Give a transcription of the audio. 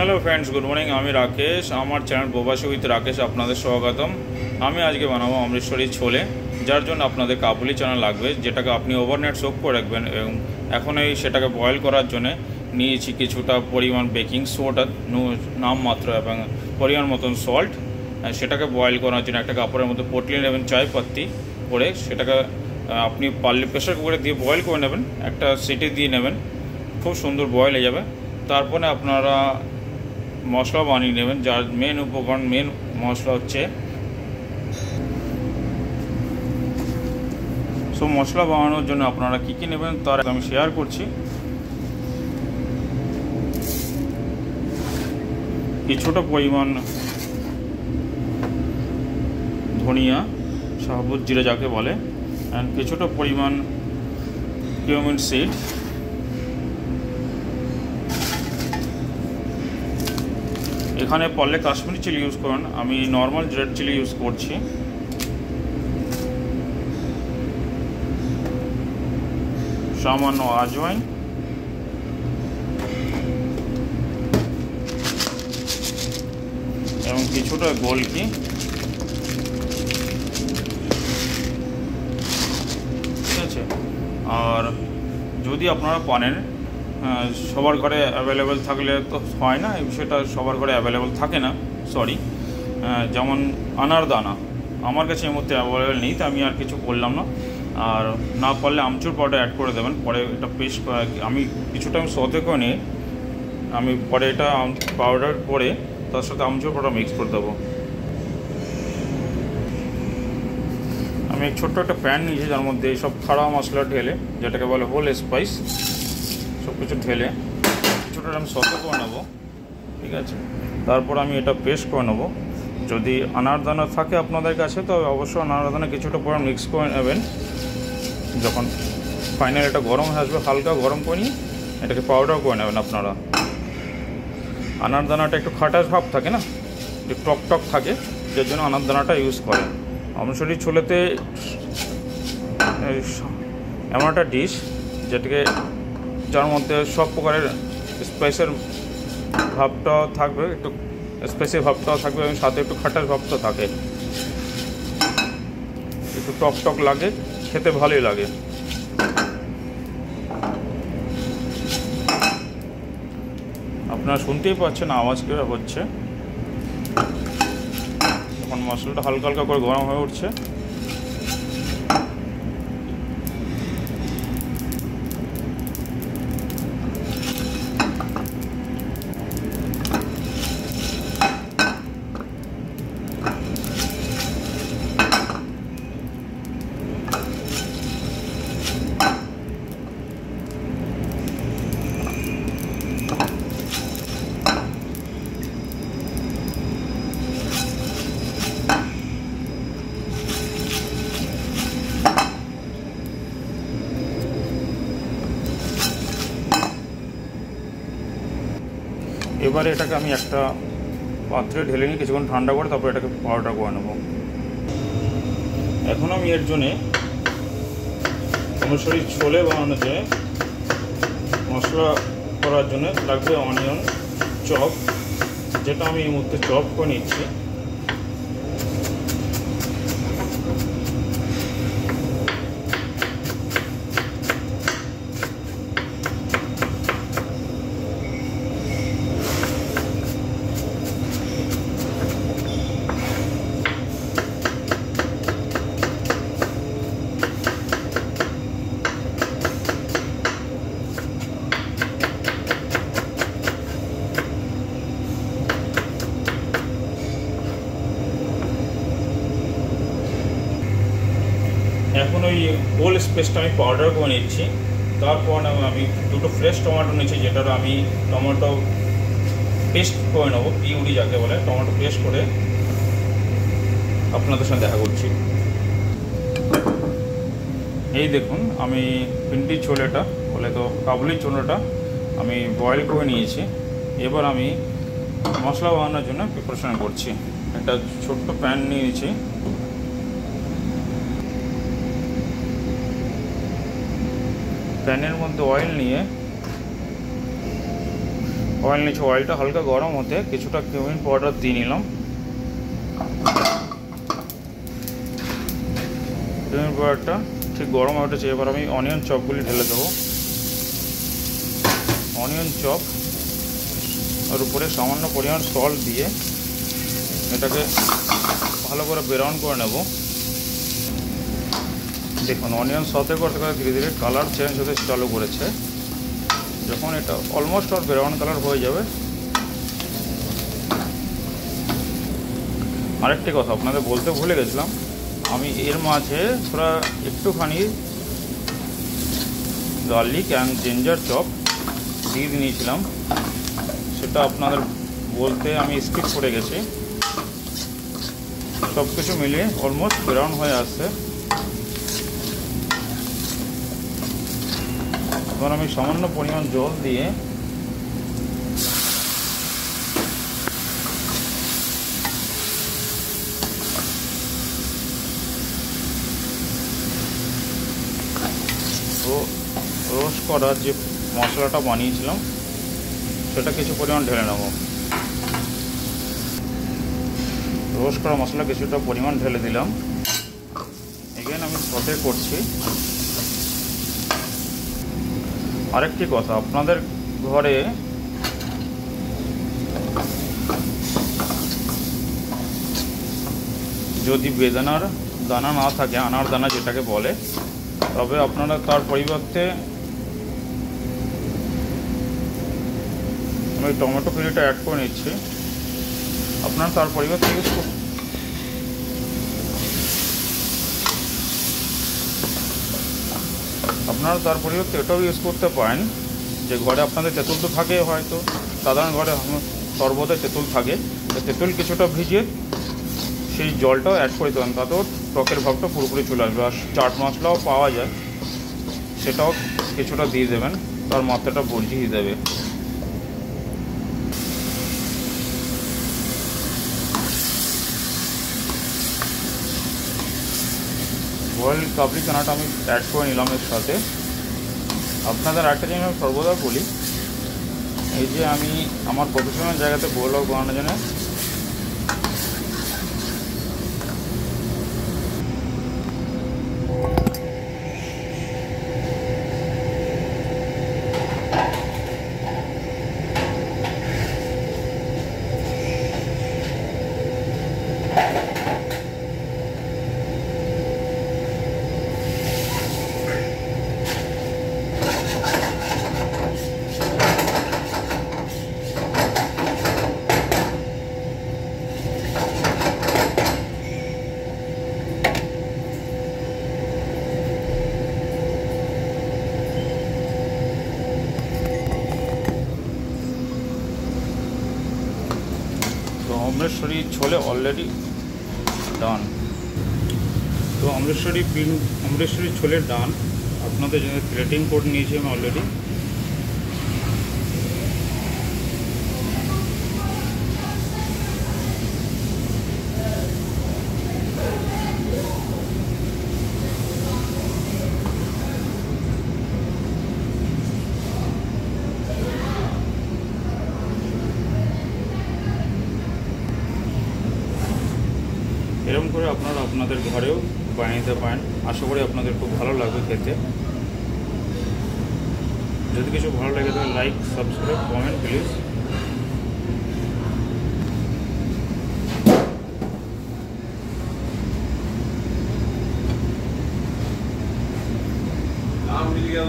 Hello friends, good morning. আমি রাকেশ, আমার channel প্রবাসী উইথ রাকেশ আপনাদের স্বাগতম। আমি আজকে বানাবো অমৃতসরি ছোলে, যার জন্য আপনাদের কাবুলি চানা লাগবে, যেটাকে আপনি ওভারনাইট সোক করে রাখবেন। এবং এখন সেটাকে বয়েল করার জন্য নিয়েছি কিছুটা পরিমাণ বেকিং সোডা নামমাত্র এবং পরিমাণ মতন সল্ট। সেটাকে বয়েল করার জন্য একটা কাপড়ের মধ্যে পটলি নেবেন, চায় পাত্তি করে সেটাকে আপনি পারলে প্রেশার কুকারে দিয়ে বয়েল করে নেবেন, একটা সিটি দিয়ে নেবেন, খুব সুন্দর বয়েল হয়ে যাবে। তারপরে আপনারা মশলা বানিয়ে নেবেন, যার মেন উপকরণ মেন মশলা হচ্ছে। সো মশলা বানানোর জন্য আপনারা কী কী নেবেন তার আমি শেয়ার করছি। কিছুটা পরিমাণ ধনিয়া, সাবুত জিরা যাকে বলে, অ্যান্ড কিছুটা পরিমাণ কিউমিন সিড, এখানে পারলে কাশ্মীরি চিলি ইউজ করুন, আমি নর্মাল রেড চিলি ইউজ করছি। সামান্য আজওয়াইন এবং কিছুটা গোলকি, ঠিক আছে। আর যদি আপনারা পানেন, সবার ঘরে অ্যাভেলেবেল থাকলে তো হয় না, এই বিষয়টা সবার ঘরে অ্যাভেলেবেল থাকে না, সরি। যেমন আনারদানা আমার কাছে এই মুহূর্তে অ্যাভেলেবেল নেই, তো আমি আর কিছু করলাম না। আর না পারলে আমচুর পাউডার অ্যাড করে দেবেন, পরে এটা পেস্ট আমি কিছুটা আমি সতে করে নিই, আমি পরে এটা পাউডার করে তার সাথে আমচুর পাউডার মিক্স করে দেবো। আমি ছোট্ট একটা প্যান নিয়েছি, যার মধ্যে এইসব খাড়া মশলা ঢেলে, যেটাকে বলে হোল স্পাইস, সব কিছু ঢেলে কিছুটা আমি সতে করে নেবো, ঠিক আছে। তারপর আমি এটা পেস্ট করে নেবো। যদি আনারদানা থাকে আপনাদের কাছে তো অবশ্যই আনারদানা কিছুটা পরে মিক্স করে নেবেন। যখন ফাইনাল এটা গরম হয়ে আসবে, হালকা গরম করে নিয়ে এটাকে পাউডার করে নেবেন আপনারা। আনারদানাটা একটু খাটাস ভাব থাকে না, একটু টক টক থাকে, যার জন্য আনারদানাটা ইউজ করে। অমৃতসরি ছোলেতে এমন একটা ডিশ যেটাকে যার মধ্যে সব প্রকারের স্পাইসের ভাবটাও থাকবে, একটু স্পাইসি ভাবটাও থাকবে এবং সাথে একটু খাটাস ভাবটাও থাকে, একটু টক টক লাগে, খেতে ভালোই লাগে। আপনারা শুনতেই পাচ্ছেন আওয়াজ কীভাবে হচ্ছে। এখন মশলাটা হালকা হালকা করে গরম হয়ে উঠছে। এবারে এটাকে আমি একটা পাত্রে ঢেলে নিয়ে কিছুক্ষণ ঠান্ডা করে তারপর এটাকে পাউডার করে নেব। এখন আমি এর জন্যে অমৃতসরি ছোলে বানানোতে মশলা করার জন্য লাগবে অনিয়ন চপ, যেটা আমি এই মুহূর্তে চপ করে নিচ্ছি। এখন ওই হোল স্পেসটা আমি পাউডার করে নিচ্ছি। তারপর আমি দুটো ফ্রেশ টমেটো নিচ্ছি, যেটা আমি টমেটো পেস্ট করে নেবো, পিউরি যাকে বলে, টমেটো পেস্ট করে আপনাদের সঙ্গে দেখা করছি। এই দেখুন, আমি পিন্ডি ছোলেটা বলে তো কাবুলি ছোলেটা আমি বয়েল করে নিয়েছি। এবার আমি মশলা বানানোর জন্য প্রিপারেশন করছি। একটা ছোট্ট প্যান নিয়েছি, প্যানের মধ্যে অয়েল নিয়ে অয়েল নিচে, অয়েলটা হালকা গরম হতে কিছুটা কিউমিন পাউডার দিয়ে নিলাম। কিউমিন পাউডারটা ঠিক গরম হয়ে উঠেছে। এবার আমি অনিয়ন চপগুলি ঢেলে দেবো। অনিয়ন চপ আর উপরে সামান্য পরিমাণ সল্ট দিয়ে এটাকে ভালো করে ব্রাউন করে নেব। দেখুন অনিয়ন সতে করতে করতে ধীরে ধীরে কালার চেঞ্জ হতে চালু করেছে। যখন এটা অলমোস্ট আর ব্রাউন কালার হয়ে যাবে, আরেকটি কথা আপনাদের বলতে ভুলে গেছিলাম, আমি এর মাঝে থোড়া একটুখানি গার্লিক অ্যান্ড জিঞ্জার চপ দিয়ে নিয়েছিলাম, সেটা আপনাদের বলতে আমি স্কিপ করে গেছি। সব কিছু মিলিয়ে অলমোস্ট ব্রাউন হয়ে আসছে। এবার আমি সামান্য পরিমাণ জল দিয়ে রোস্ট করার যে মশলাটা বানিয়েছিলাম সেটা কিছু পরিমাণ ঢেলে নেব। রোস্ট করা মশলা কিছুটা পরিমাণ ঢেলে দিলাম। এগেন আমি সতে করছি। আরেকটি কথা, আপনাদের ঘরে যদি বেদানার দানা না থাকে, আনার দানা যেটাকে বলে, তবে আপনারা তার পরিবর্তে, আমি টমেটো পিউরিটা অ্যাড করে নিচ্ছি, আপনারা তার পরিবর্তে এটাও ইউজ করতে পারেন যে ঘরে আপনাদের তেঁতুল তো থাকে, হয়তো সাধারণ ঘরে সর্বদা তেঁতুল থাকে, তেঁতুল কিছুটা ভিজিয়ে সেই জলটাও অ্যাড করে দেবেন, তাতেও টকের ভাবটা পুরোপুরি চলে আসবে। আর চাট মশলাও পাওয়া যায়, সেটাও কিছুটা দিয়ে দেবেন, তার মাত্রাটা বুঝিয়ে দেবে। বয়েল কাবলি চানাটা আমি অ্যাড করে নিলাম এর সাথে। আপনাদের একটা জিনিস আমি সর্বদা বলি, এই যে আমি আমার প্রফেশনাল জায়গাতে ব্লগ বানানোর জন্য অমৃতসরি ছোলে অলরেডি ডান। তো অমৃতসরি ছোলে ডান। আপনাদের জন্য প্লেটিং করে নিয়েছি আমি অলরেডি। এরকম করে আপনারা আপনাদের ঘরেও বানিয়ে নিতে পারেন। আশা করি আপনাদের খুব ভালো লাগবে খেতে। যদি কিছু ভালো লাগে তাহলে লাইক, সাবস্ক্রাইব, কমেন্ট প্লিজ। मिल गया